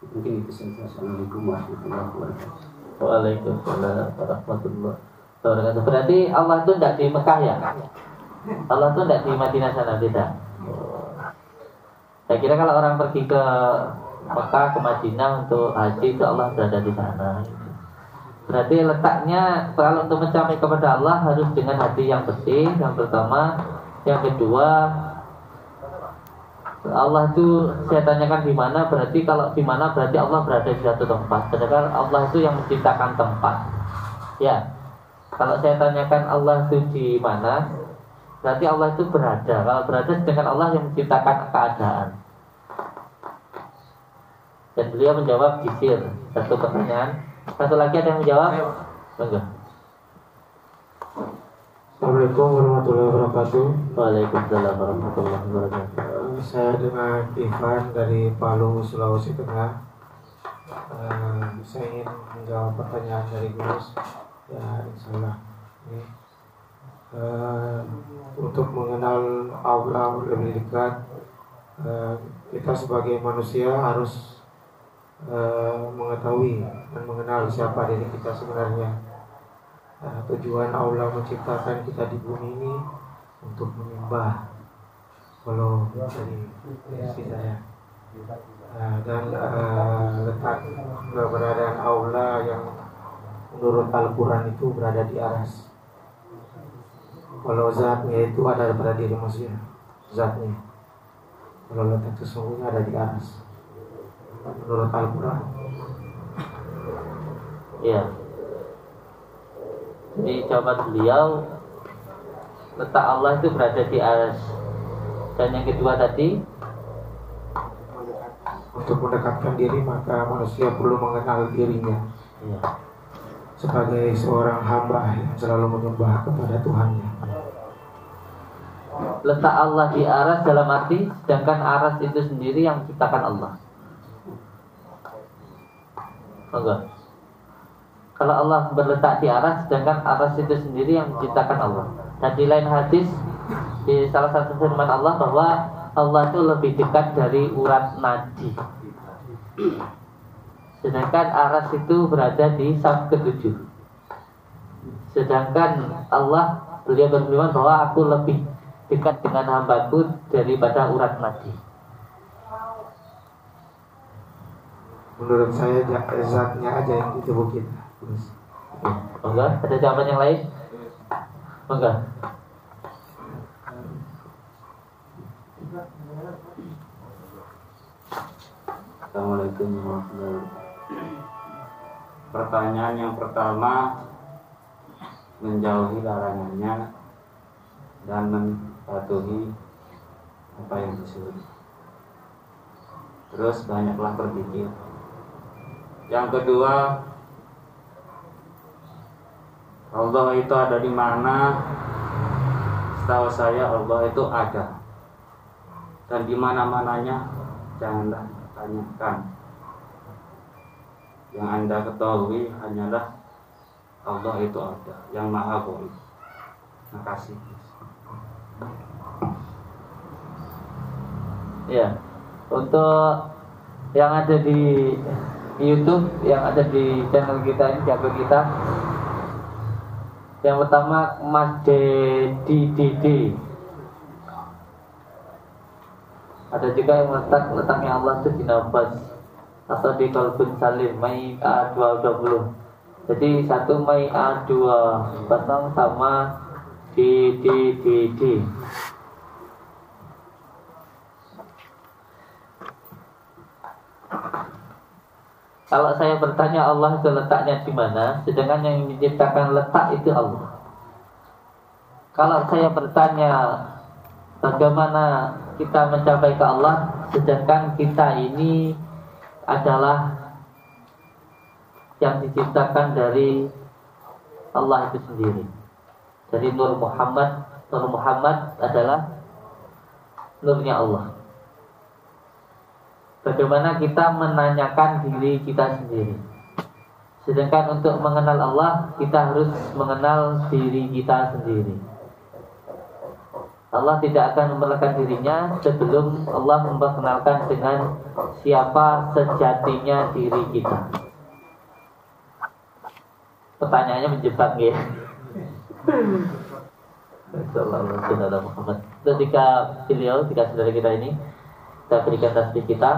Mungkin itu saja. Assalamualaikum warahmatullahi wabarakatuh. Waalaikumsalam warahmatullahi wabarakatuh. Berarti Allah itu tidak di Mekah ya? Allah itu tidak di Madinah sana, tidak? Saya kira kalau orang pergi ke Mekah, ke Madinah untuk haji itu Allah berada di sana. Berarti letaknya kalau untuk mencapai kepada Allah harus dengan hati yang bersih, yang pertama. Yang kedua, Allah itu saya tanyakan di mana, berarti kalau di mana berarti Allah berada di satu tempat. Sedangkan Allah itu yang menciptakan tempat. Ya. Kalau saya tanyakan Allah itu di mana, berarti Allah itu berada. Kalau berada sedangkan Allah yang menciptakan keadaan. Dan beliau menjawab jisir. Satu pertanyaan. Satu lagi ada yang menjawab? Enggak. Assalamualaikum warahmatullahi wabarakatuh. Waalaikumsalam warahmatullahi wabarakatuh. Saya dengan Ivan dari Palu, Sulawesi Tengah. Saya ingin menjawab pertanyaan dari Gus. Ya, insyaallah. Untuk mengenal Allah lebih dekat, kita sebagai manusia harus mengetahui dan mengenal siapa diri kita sebenarnya. Tujuan Allah menciptakan kita di bumi ini untuk menyembah. Kalau dari sisi saya, dan letak keberadaan Allah yang menurut Al-Quran itu berada di aras. Kalau zatnya itu ada pada diri manusia, zatnya. Kalau letak sesungguhnya ada di aras, menurut Al-Quran. Iya. Jadi jawaban beliau, letak Allah itu berada di aras. Dan yang kedua tadi, untuk mendekatkan diri maka manusia perlu mengenal dirinya, iya, sebagai seorang hamba yang selalu menyembah kepada Tuhannya. letak Allah di aras dalam arti sedangkan aras itu sendiri yang menciptakan Allah. Enggak. Kalau Allah berletak di aras, sedangkan aras itu sendiri yang menciptakan Allah. Dan di lain hadis, di salah satu firman Allah bahwa Allah itu lebih dekat dari urat nadi. Sedangkan aras itu berada di saf ke-7. Sedangkan Allah, beliau berfirman bahwa aku lebih dekat dengan hambaku daripada urat nadi. Menurut saya zatnya aja yang disebut kita. Enggak? Ada jawaban yang lain? Enggak? Assalamualaikum warahmatullahi wabarakatuh. Pertanyaan yang pertama, menjauhi larangannya dan mematuhi apa yang disuruh. Terus banyaklah berpikir. Yang kedua, Allah itu ada di mana? Setahu saya Allah itu ada. Dan di mana-mananya janganlah tanyakan. Yang Anda ketahui hanyalah Allah itu ada, yang Maha Gaib. Terima kasih. Ya. Untuk yang ada di YouTube, yang ada di channel kita ini, di akun kita, yang pertama Mas Dedi. Ada juga yang letaknya Allah itu di nafas atau di Qalbun Salim, Mei A220. Jadi 1 Mei A20 sama di. Kalau saya bertanya Allah itu letaknya di mana, sedangkan yang menciptakan letak itu Allah. Kalau saya bertanya bagaimana kita mencapai ke Allah, sedangkan kita ini adalah yang diciptakan dari Allah itu sendiri. Dari Nur Muhammad adalah nurnya Allah. Bagaimana kita menanyakan diri kita sendiri. Sedangkan untuk mengenal Allah, kita harus mengenal diri kita sendiri. Allah tidak akan memperkenalkan dirinya sebelum Allah memperkenalkan dengan siapa sejatinya diri kita. Pertanyaannya menjebak ya. Muhammad. Ketika saudara kita ini kita berikan tasbih kita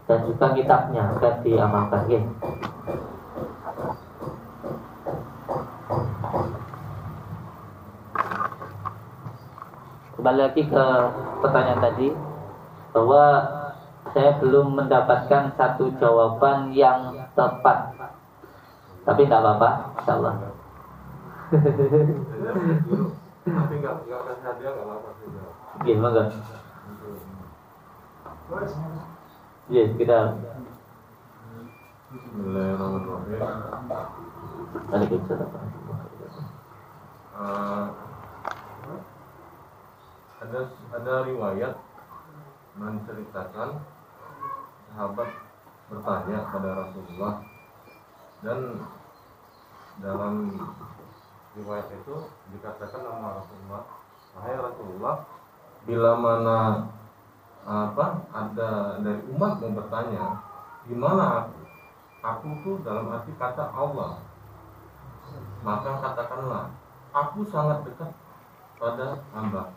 dan juga kitabnya akan diamalkan ya. Kembali lagi ke pertanyaan tadi, bahwa saya belum mendapatkan satu jawaban yang tepat. Tapi tidak apa-apa, insyaallah. Tapi nggak kasih hadiah nggak apa-apa juga. Gimana? Yes, kita. Bismillahirrahmanirrahim. Waalaikumsalam. Ada riwayat menceritakan sahabat bertanya pada Rasulullah, dan dalam riwayat itu dikatakan sama Rasulullah, wahai Rasulullah, bila mana ada dari umat yang bertanya, gimana aku tuh dalam arti kata Allah, maka katakanlah, aku sangat dekat pada hambaku.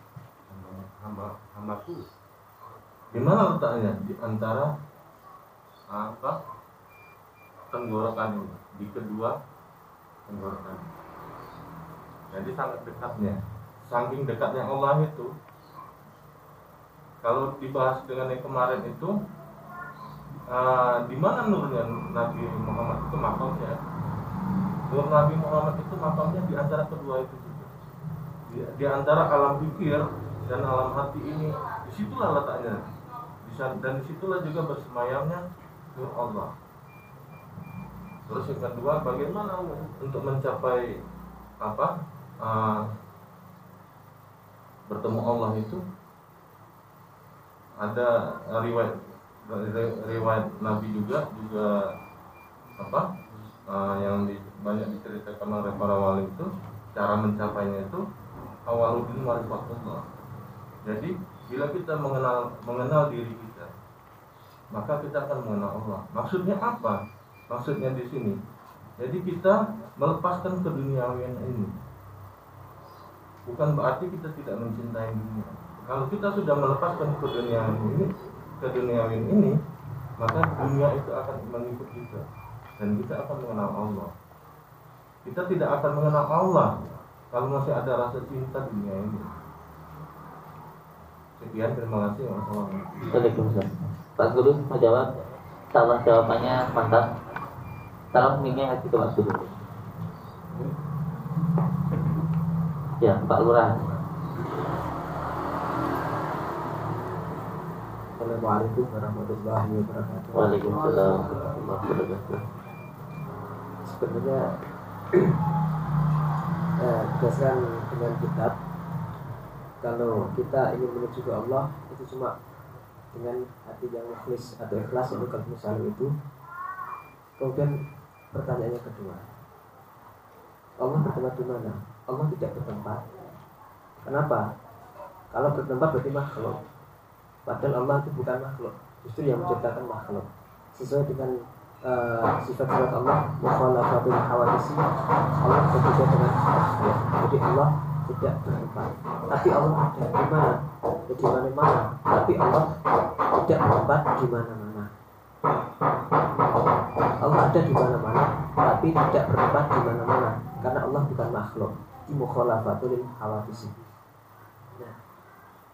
Di mana letaknya? Di antara tenggorokan ini, di kedua tenggorokan. Jadi sangat dekatnya, saking dekatnya Allah itu. Kalau dibahas dengan yang kemarin itu, di mana nurnya Nabi Muhammad itu makamnya? Nur Nabi Muhammad itu makamnya di antara kedua itu juga. Di antara alam pikir dan alam hati ini, disitulah letaknya. Dan disitulah juga bersemayamnya Nur Allah. Terus yang kedua, bagaimana untuk mencapai bertemu Allah itu? Ada riwayat Nabi juga yang banyak diceritakan oleh para wali itu, cara mencapainya itu awaludin marifatullah. Jadi bila kita mengenal diri kita, maka kita akan mengenal Allah. Maksudnya apa? Maksudnya di sini, jadi kita melepaskan keduniawian ini. Bukan berarti kita tidak mencintai dunia. Kalau kita sudah melepaskan keduniawian ini, maka dunia itu akan mengikut kita, dan kita akan mengenal Allah. Kita tidak akan mengenal Allah kalau masih ada rasa cinta dunia ini. Sekian, terima kasih. Waalaikumsalam. Pak Guru mau jawab? Salah jawabannya mantap. Salam mic-nya kasih ke Pak Guru. Ya, Pak Lurah. Assalamualaikum warahmatullahi wabarakatuh. Waalaikumsalam warahmatullahi wabarakatuh. Sebenarnya berdasarkan dengan kitab, kalau kita ingin menuju ke Allah itu cuma dengan hati yang ikhlas atau ikhlas, itu kalau misalnya itu. Kemudian pertanyaannya kedua, Allah bertempat di mana? Allah tidak bertempat. Kenapa? Kalau bertempat berarti makhluk. Padahal Allah itu bukan makhluk, justru yang menciptakan makhluk. Sesuai dengan sifat-sifat Allah, mukhalafatul hawadisi, Allah berbeda dengan makhluk. Jadi Allah tidak bertempat. Tapi Allah ada di mana? Di mana-mana. Tapi Allah tidak bertempat di mana-mana. Allah ada di mana-mana, tapi tidak bertempat di mana-mana. Karena Allah bukan makhluk. Mukhalafatul hawadisi.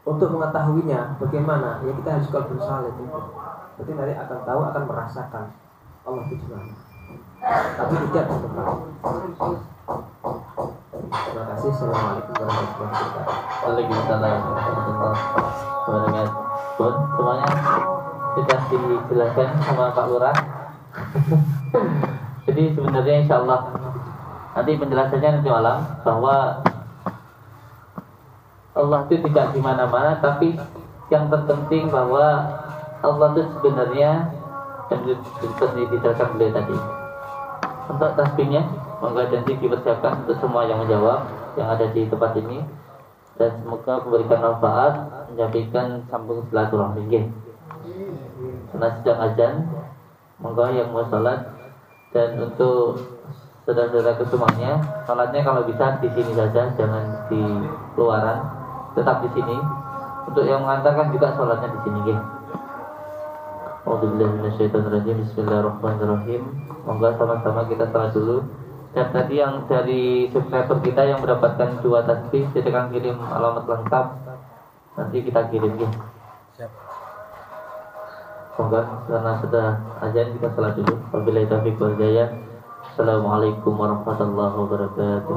Untuk mengetahuinya bagaimana, ya kita harus qalbun salih itu. Berarti nanti akan tahu, akan merasakan Allah itu di mana. Tapi tidak bertempat. Terima kasih. Assalamualaikum warahmatullahi wabarakatuh. Waalaikumsalam warahmatullahi wabarakatuh. Semuanya sudah dijelaskan sama Pak Lurah. Jadi sebenarnya insyaallah nanti penjelasannya nanti malam, bahwa Allah itu tidak di mana-mana, tapi yang terpenting bahwa Allah itu sebenarnya seperti dijelaskan beliau tadi. Untuk tasbihnya, monggo janji dipersiapkan untuk semua yang menjawab yang ada di tempat ini. dan semoga memberikan manfaat, menjadikan sambung silaturahmi. Karena sedang azan, monggo yang mau sholat, dan untuk saudara-saudara kesemuanya, sholatnya kalau bisa di sini saja, jangan di luaran, tetap di sini. Untuk yang mengantarkan juga sholatnya di sini. A'udzubillahiminasyaitonirrajim. Bismillahirrahmanirrahim. Monggo sama-sama kita salat dulu. Dan tadi yang dari subscriber kita yang mendapatkan 2 tasbih, silakan kirim alamat lengkap. Nanti kita kirim ya. Siap. Monggo karena sudah azan kita salat dulu. Wabillahi taufiq wal hidayah. Assalamualaikum warahmatullahi wabarakatuh.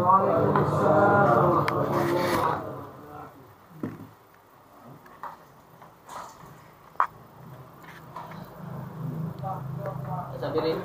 Sampai